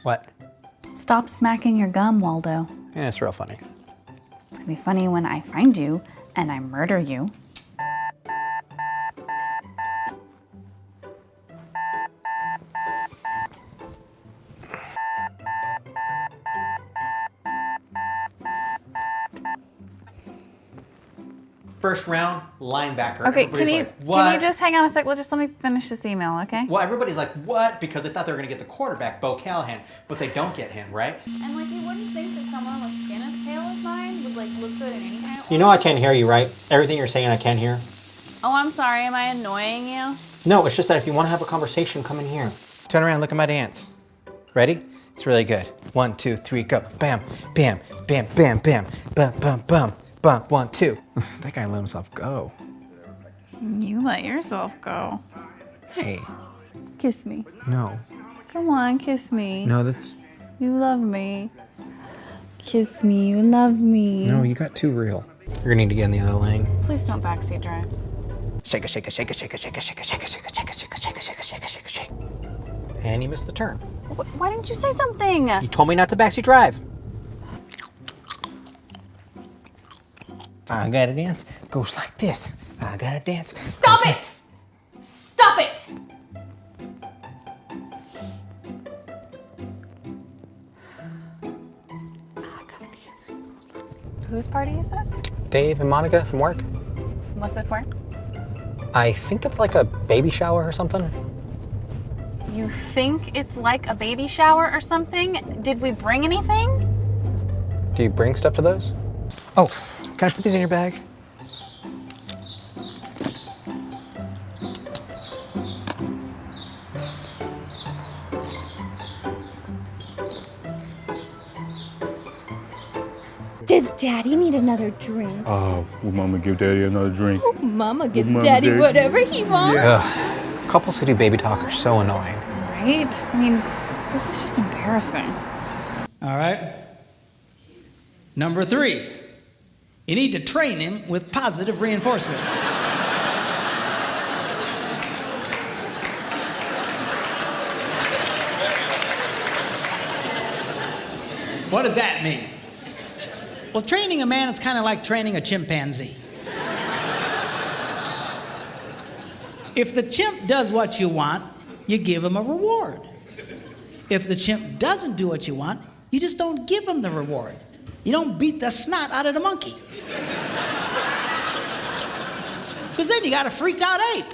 What? Stop smacking your gum, Waldo. Yeah, it's real funny. It's gonna be funny when I find you and I murder you. First round, linebacker. Okay, Everybody's can like, what? you just hang on a sec? Well, just let me finish this email, okay? Well, everybody's like, what? Because they thought they were going to get the quarterback, Bo Callahan, but they don't get him, right? And like, you wouldn't think that someone with skin as pale as mine would like look good in any kind of. You know I can't hear you, right? Everything you're saying I can't hear. Oh, I'm sorry. Am I annoying you? No, it's just that if you want to have a conversation, come in here. Turn around, look at my dance. Ready? It's really good. 1, 2, 3, go. Bam, bam, bam, bam, bam, bum, bum, bum, bum. 1, 2. That guy let himself go. You let yourself go. Hey. Kiss me. No. Come on, kiss me. No, that's... You love me. Kiss me. You love me. No, you got too real. You're gonna need to get in the other lane. Please don't backseat drive. Shake it, shake it, shake it, shake it, shake it, shake it, shake it, shake it, shake it, shake it, shake it, shake it, shake it, shake it, shake it. And you missed the turn. Why didn't you say something? You told me not to backseat drive. I gotta dance. Goes like this. I gotta dance. Stop it! Stop it! Whose party is this? Dave and Monica from work. What's it for? I think it's like a baby shower or something. You think it's like a baby shower or something? Did we bring anything? Do you bring stuff to those? Oh, can I put these in your bag? Does Daddy need another drink? Oh, will Mama give Daddy another drink? Mama gives Mama Daddy gave- whatever he wants. Ugh. Couples who do baby talk are so annoying. Right? I mean, this is just embarrassing. All right. Number 3, you need to train him with positive reinforcement. What does that mean? Well, training a man is kind of like training a chimpanzee. If the chimp does what you want, you give him a reward. If the chimp doesn't do what you want, you just don't give him the reward. You don't beat the snot out of the monkey. Because then you got a freaked out ape.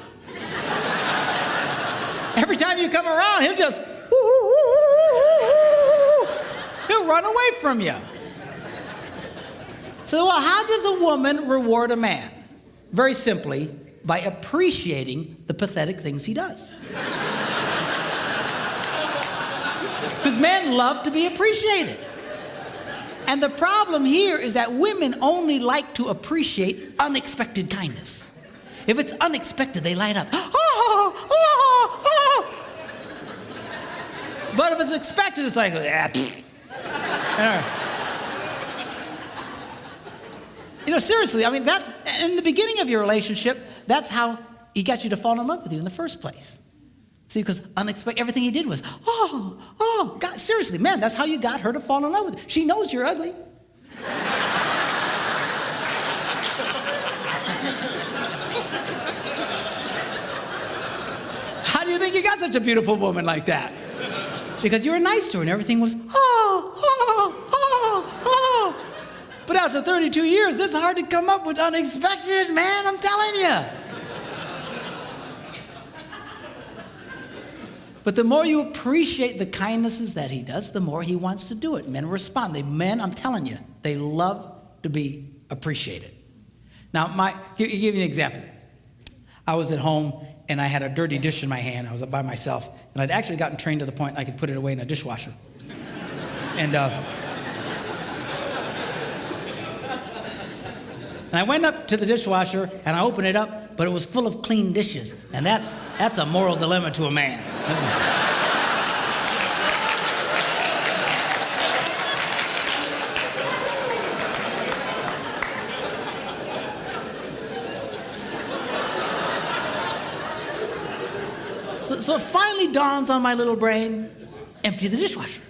Every time you come around, he'll just, he'll run away from you. So, well, how does a woman reward a man? Very simply, by appreciating the pathetic things he does. Because men love to be appreciated. And the problem here is that women only like to appreciate unexpected kindness. If it's unexpected, they light up. But if it's expected, it's like, You know, seriously, I mean, that's, in the beginning of your relationship, that's how he got you to fall in love with you in the first place. See, because unexpected, everything he did was, God, seriously, man, that's how you got her to fall in love with you. She knows you're ugly. How do you think you got such a beautiful woman like that? Because you were nice to her and everything was, But after 32 years, it's hard to come up with unexpected, man, I'm telling you. But the more you appreciate the kindnesses that he does, the more he wants to do it. Men respond. Men, I'm telling you, they love to be appreciated. Now, give you an example. I was at home, and I had a dirty dish in my hand. I was by myself, and I'd actually gotten trained to the point I could put it away in a dishwasher. And I went up to the dishwasher, and I opened it up, but it was full of clean dishes. And that's a moral dilemma to a man. So it finally dawns on my little brain, empty the dishwasher.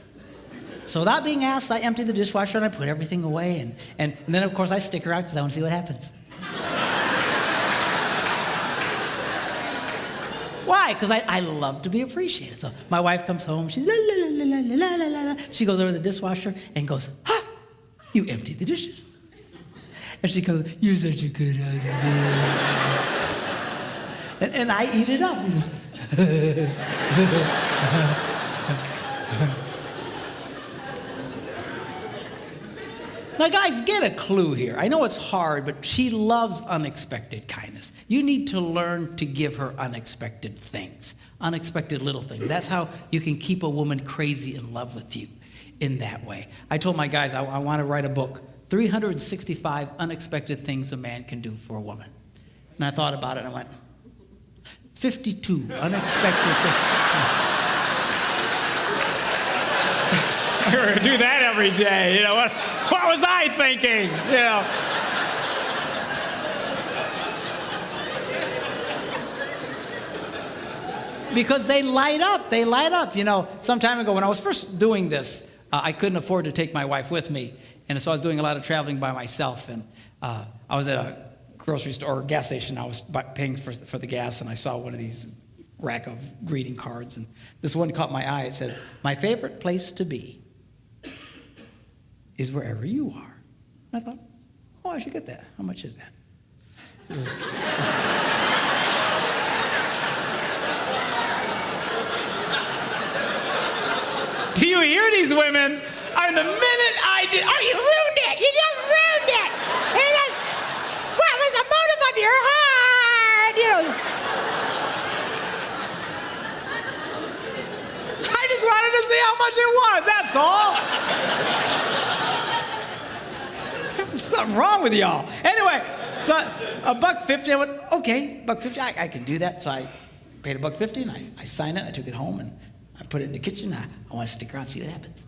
So without being asked, I empty the dishwasher and I put everything away. And then, of course, I stick around because I want to see what happens. Why? Because I love to be appreciated. So my wife comes home, she's la la la la la la la la. She goes over to the dishwasher and goes, "Ha! You emptied the dishes." And she goes, "You're such a good husband." and I eat it up. Now, guys, get a clue here. I know it's hard, but she loves unexpected kindness. You need to learn to give her unexpected things, unexpected little things. That's how you can keep a woman crazy in love with you in that way. I told my guys I want to write a book, 365 Unexpected Things a Man Can Do for a Woman. And I thought about it and I went, 52 unexpected things. I'm going to do that every day. You know, what was I thinking? You know. Because they light up. You know, some time ago when I was first doing this, I couldn't afford to take my wife with me. And so I was doing a lot of traveling by myself. And I was at a grocery store or gas station. I was paying for the gas, and I saw one of these rack of greeting cards. And this one caught my eye. It said, "My favorite place to be is wherever you are." And I thought, oh, I should get that. How much is that? Do you hear these women? I mean, the minute I did, oh, you ruined it! You just ruined it! What was the motive of your heart? You know. I just wanted to see how much it was, that's all. There's something wrong with y'all. Anyway, so $1.50, I went, okay, $1.50, I can do that. So I paid $1.50 and I signed it, I took it home and I put it in the kitchen. I want to stick around and see what happens.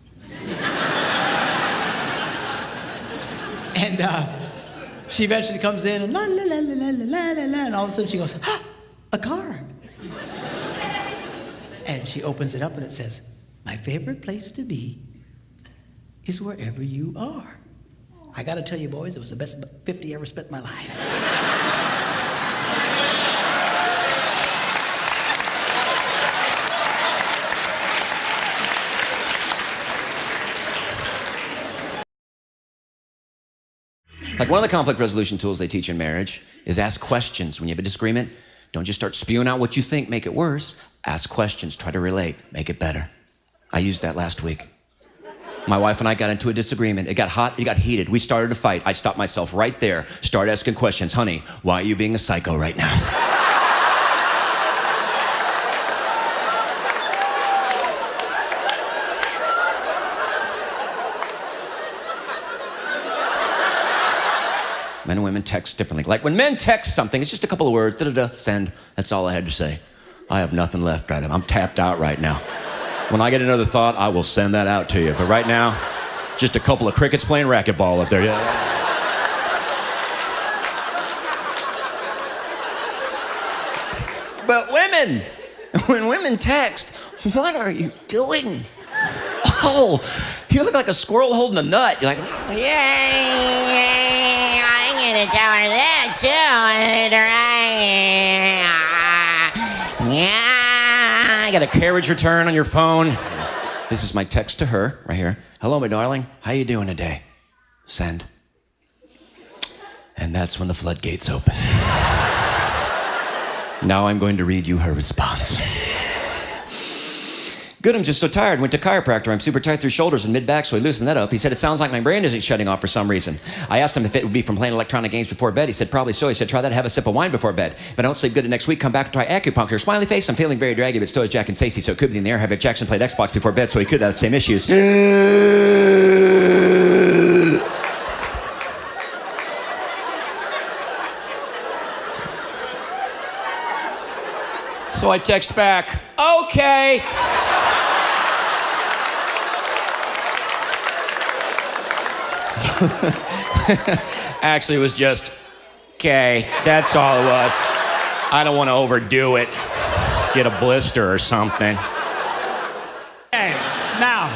And she eventually comes in and la la la la la la la la, and all of a sudden she goes, "Ah, a card." And she opens it up and it says, "My favorite place to be is wherever you are." I got to tell you, boys, it was the best 50 I ever spent in my life. Like one of the conflict resolution tools they teach in marriage is ask questions. When you have a disagreement, don't just start spewing out what you think, make it worse. Ask questions, try to relate, make it better. I used that last week. My wife and I got into a disagreement. It got hot, it got heated. We started a fight. I stopped myself right there, started asking questions. "Honey, why are you being a psycho right now?" Men and women text differently. Like when men text something, it's just a couple of words, da-da-da, send. That's all I had to say. I have nothing left, Adam. I'm tapped out right now. When I get another thought, I will send that out to you. But right now, just a couple of crickets playing racquetball up there. Yeah. But women, when women text, what are you doing? Oh, you look like a squirrel holding a nut. You're like, oh, yeah, I'm gonna tell her that too. Yeah, I got a carriage return on your phone. This is my text to her right here. "Hello, my darling. How you doing today?" Send. And that's when the floodgates open. Now I'm going to read you her response. "Good, I'm just so tired. Went to chiropractor. I'm super tight through shoulders and mid-back, so I loosened that up. He said it sounds like my brain isn't shutting off for some reason. I asked him if it would be from playing electronic games before bed. He said probably so. He said try that, have a sip of wine before bed. If I don't sleep good the next week, come back and try acupuncture. Smiley face, I'm feeling very draggy, but still is Jack and Stacey, so it could be in the air. Have Jackson played Xbox before bed, so he could have the same issues." So I text back, "Okay." Actually, it was just, "Okay." That's all it was. I don't want to overdo it. get a blister or something. Okay, now.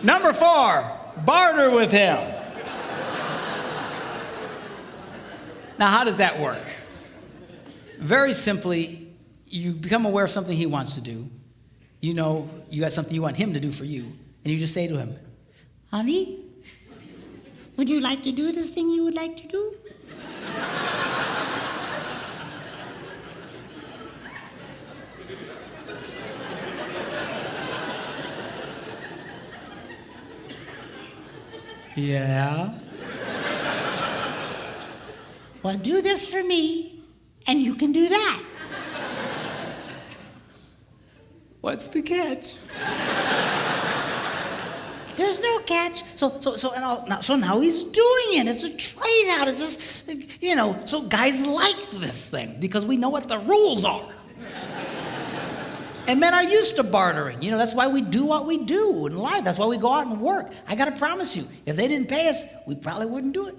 Number 4, barter with him. Now, how does that work? Very simply, you become aware of something he wants to do. You know you got something you want him to do for you, and you just say to him, honey, would you like to do this thing you would like to do? Yeah. Well, do this for me, and you can do that. What's the catch? There's no catch. So now he's doing it. It's a trade out. It's just, you know, so guys like this thing because we know what the rules are. And men are used to bartering. You know, that's why we do what we do in life. That's why we go out and work. I got to promise you, if they didn't pay us, we probably wouldn't do it.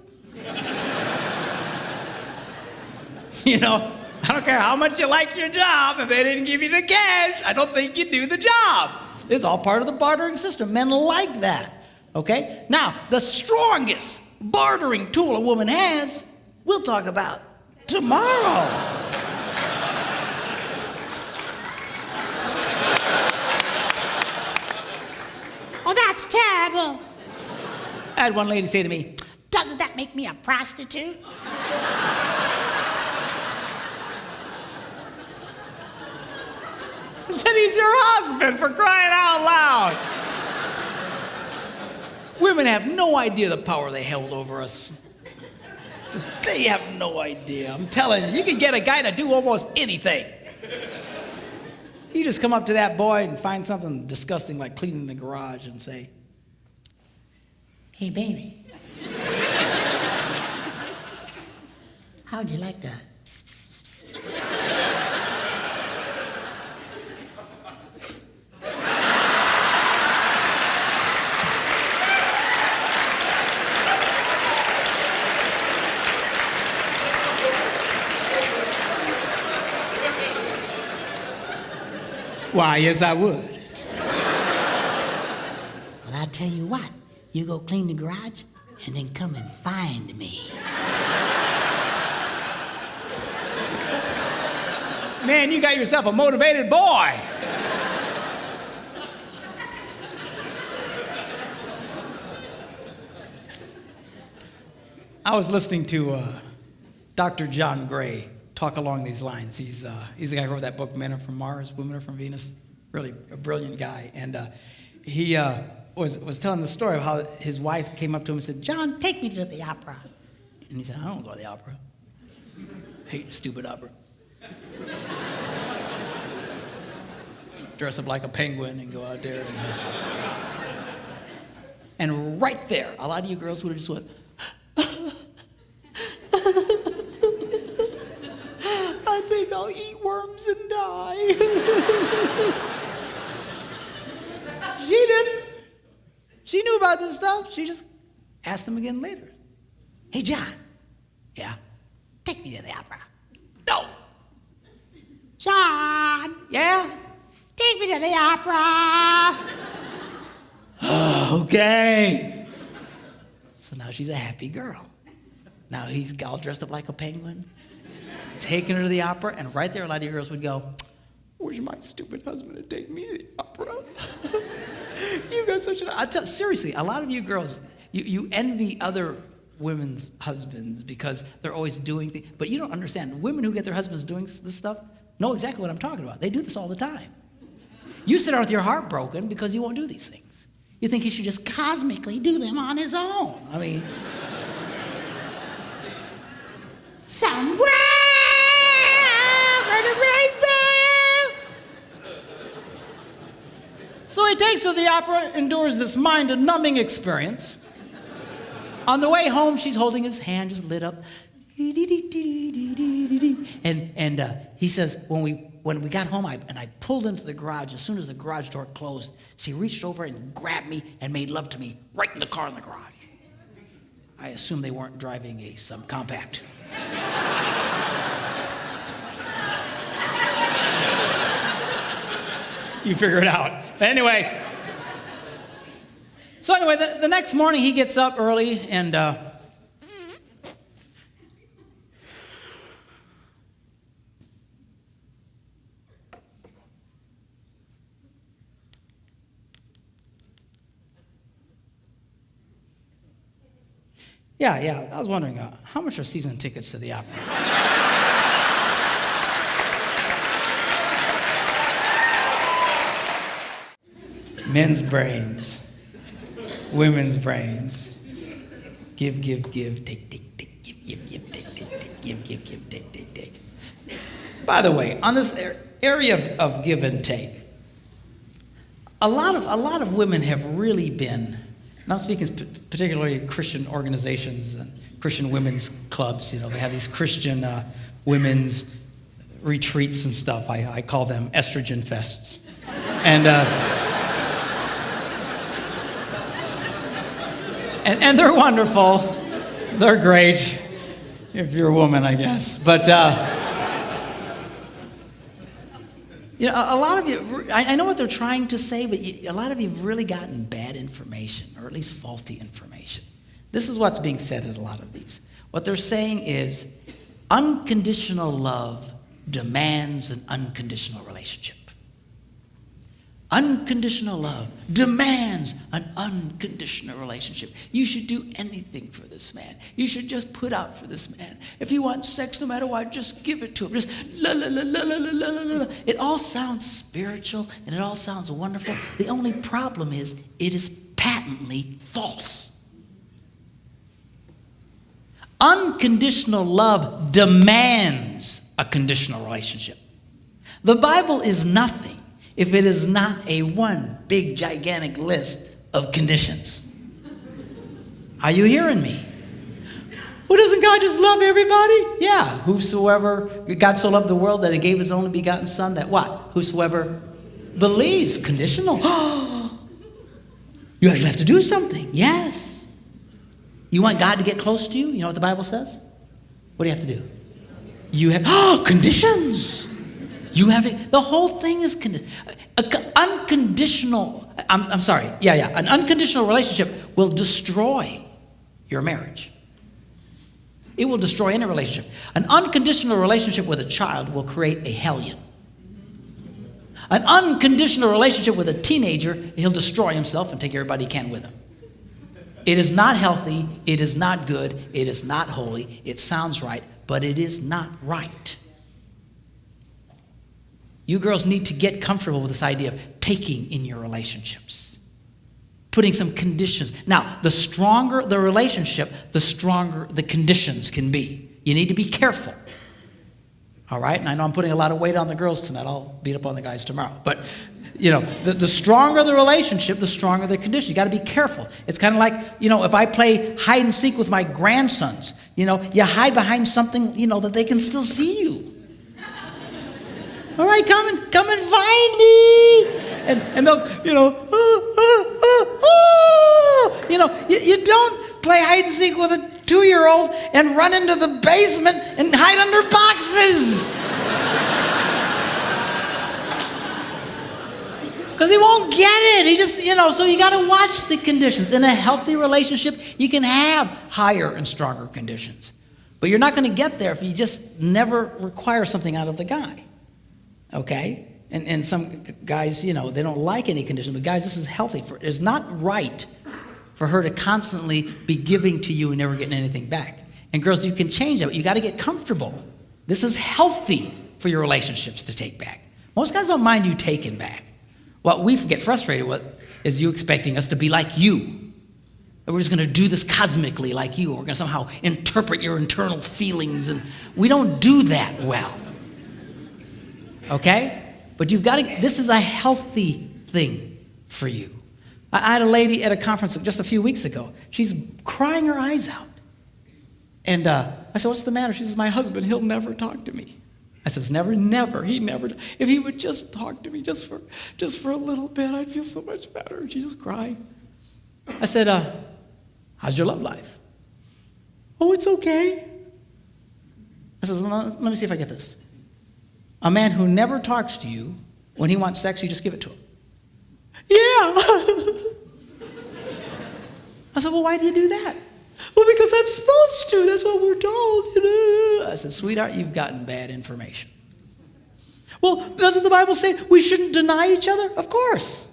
You know, I don't care how much you like your job. If they didn't give you the cash, I don't think you'd do the job. It's all part of the bartering system. Men like that, okay? Now, the strongest bartering tool a woman has, we'll talk about tomorrow. Oh, that's terrible. I had one lady say to me, doesn't that make me a prostitute? I said, he's your husband, for crying out loud. Women have no idea the power they held over us. Just, they have no idea. I'm telling you, you can get a guy to do almost anything. You just come up to that boy and find something disgusting like cleaning the garage and say, hey, baby, how'd you like that? Why, yes, I would. Well, I'll tell you what. You go clean the garage and then come and find me. Man, you got yourself a motivated boy. I was listening to Dr. John Gray talk along these lines. He's the guy who wrote that book, Men Are From Mars, Women Are From Venus. Really a brilliant guy. And he was telling the story of how his wife came up to him and said, John, take me to the opera. And he said, I don't go to the opera. Hate stupid opera. Dress up like a penguin and go out there. And right there, a lot of you girls would have just went, I think I'll eat worms and die. She didn't. She knew about this stuff. She just asked him again later. Hey, John. Yeah? Take me to the opera. No. John. Yeah? Take me to the opera. Okay. So now she's a happy girl. Now he's all dressed up like a penguin, taking her to the opera, and right there a lot of you girls would go, where's my stupid husband to take me to the opera? You got such an... seriously, a lot of you girls, you envy other women's husbands because they're always doing things, but you don't understand. Women who get their husbands doing this stuff know exactly what I'm talking about. They do this all the time. You sit out with your heart broken because he won't do these things. You think he should just cosmically do them on his own. I mean... Somewhere over the rainbow. So he takes her to the opera, endures this mind-numbing experience. On the way home, she's holding his hand, just lit up. And he says, when we got home, I pulled into the garage. As soon as the garage door closed, she reached over and grabbed me and made love to me right in the car in the garage. I assume they weren't driving a subcompact. You figure it out. But anyway. So anyway, the next morning he gets up early and yeah. I was wondering, how much are season tickets to the opera? Men's brains, women's brains. Give, take, give, take. By the way, on this area of give and take, a lot of women have really been, and I'm speaking particularly Christian organizations and Christian women's clubs. You know, they have these Christian women's retreats and stuff. I call them estrogen fests. And they're wonderful. They're great if you're a woman, I guess. But you know, a lot of you, I know what they're trying to say, but a lot of you have really gotten bad information, or at least faulty information. This is what's being said at a lot of these. What they're saying is unconditional love demands an unconditional relationship. Unconditional love demands an unconditional relationship. You should do anything for this man. You should just put out for this man. If he wants sex, no matter what, just give it to him. Just la la la la la la la la. It all sounds spiritual and it all sounds wonderful. The only problem is it is patently false. Unconditional love demands a conditional relationship. The Bible is nothing if it is not a one big gigantic list of conditions. Are you hearing me? Well, doesn't God just love everybody? Yeah. Whosoever, God so loved the world that he gave his only begotten son, that what? Whosoever believes. Conditional. You actually have to do something. Yes. You want God to get close to you? You know what the Bible says? What do you have to do? You have, conditions. You have to, the whole thing is unconditional. I'm sorry. An unconditional relationship will destroy your marriage. It will destroy any relationship. An unconditional relationship with a child will create a hellion. An unconditional relationship with a teenager, he'll destroy himself and take everybody he can with him. It is not healthy. It is not good. It is not holy. It sounds right, but it is not right. You girls need to get comfortable with this idea of taking in your relationships. Putting some conditions. Now, the stronger the relationship, the stronger the conditions can be. You need to be careful. All right? And I know I'm putting a lot of weight on the girls tonight. I'll beat up on the guys tomorrow. But, you know, the stronger the relationship, the stronger the condition. You got to be careful. It's kind of like, you know, if I play hide and seek with my grandsons, you know, you hide behind something, you know, that they can still see you. All right, come and find me. And they'll, you know, you know, you don't play hide and seek with a 2-year-old and run into the basement and hide under boxes. Because he won't get it. He just, you know, so you got to watch the conditions. In a healthy relationship, you can have higher and stronger conditions. But you're not going to get there if you just never require something out of the guy. Okay? And some guys, you know, they don't like any condition. But guys, this is healthy. It's not right for her to constantly be giving to you and never getting anything back. And girls, you can change that, but you got to get comfortable. This is healthy for your relationships to take back. Most guys don't mind you taking back. What we get frustrated with is you expecting us to be like you. And we're just going to do this cosmically like you. We're going to somehow interpret your internal feelings. And we don't do that well. Okay? But you've got to, this is a healthy thing for you. I had a lady at a conference just a few weeks ago. She's crying her eyes out. And I said, what's the matter? She says, my husband, he'll never talk to me. I says, never, he never. If he would just talk to me just for a little bit, I'd feel so much better. And she just cried. I said, how's your love life? Oh, it's okay. I said, let me see if I get this. A man who never talks to you When he wants sex, you just give it to him. Yeah. I said, well, why do you do that? Well, because I'm supposed to. That's what we're told. I said, sweetheart, you've gotten bad information. Well, doesn't the Bible say we shouldn't deny each other? Of course.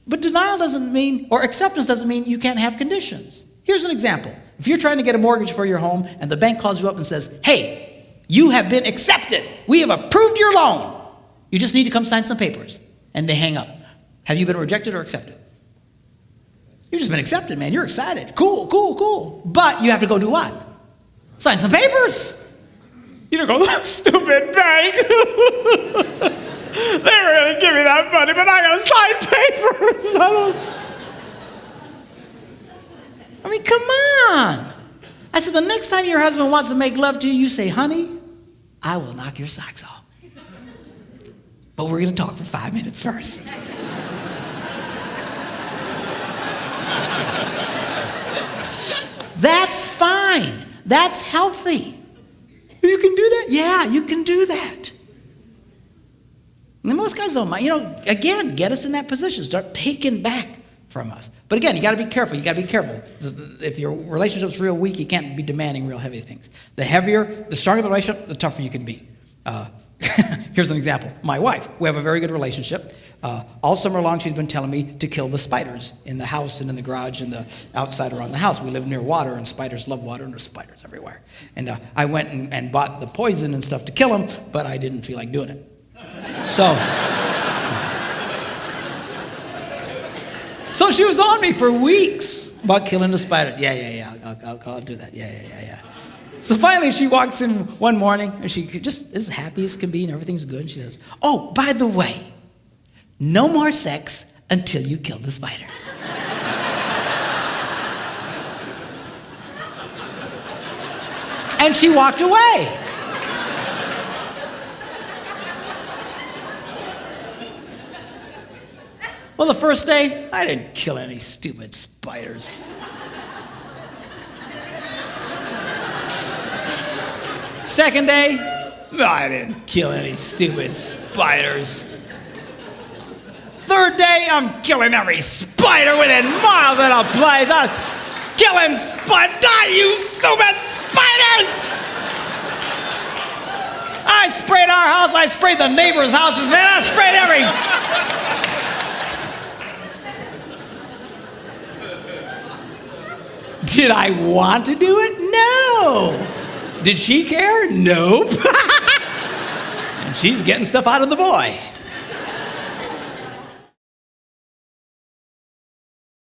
But denial doesn't mean, or acceptance doesn't mean you can't have conditions. Here's an example. If you're trying to get a mortgage for your home and the bank calls you up and says, hey, you have been accepted. We have approved your loan. You just need to come sign some papers. And they hang up. Have you been rejected or accepted? You've just been accepted, man. You're excited. Cool, cool, cool. But you have to go do what? Sign some papers. You don't go, stupid bank. They were going to give me that money, but I got to sign papers. I mean, come on. I said, the next time your husband wants to make love to you, you say, honey, I will knock your socks off. But we're going to talk for 5 minutes first. That's fine. That's healthy. You can do that? Yeah, you can do that. And most guys don't mind. You know, again, get us in that position. Start taking back from us. But again, you got to be careful. You got to be careful. If your relationship's real weak, you can't be demanding real heavy things. The stronger the relationship, the tougher you can be. Here's an example. My wife, we have a very good relationship. All summer long, she's been telling me to kill the spiders in the house and in the garage and the outside around the house. We live near water, and spiders love water, and there's spiders everywhere. And I went and bought the poison and stuff to kill them, but I didn't feel like doing it. So she was on me for weeks about killing the spiders. Yeah, I'll do that. Yeah. So finally she walks in one morning, and she just is happy as can be, and everything's good. And she says, oh, by the way, no more sex until you kill the spiders. And she walked away. Well, the first day, I didn't kill any stupid spiders. Second day, I didn't kill any stupid spiders. Third day, I'm killing every spider within miles of the place. I was killing die, you stupid spiders! I sprayed our house, I sprayed the neighbors' houses, man. I sprayed every... Did I want to do it? No. Did she care? Nope. And she's getting stuff out of the boy.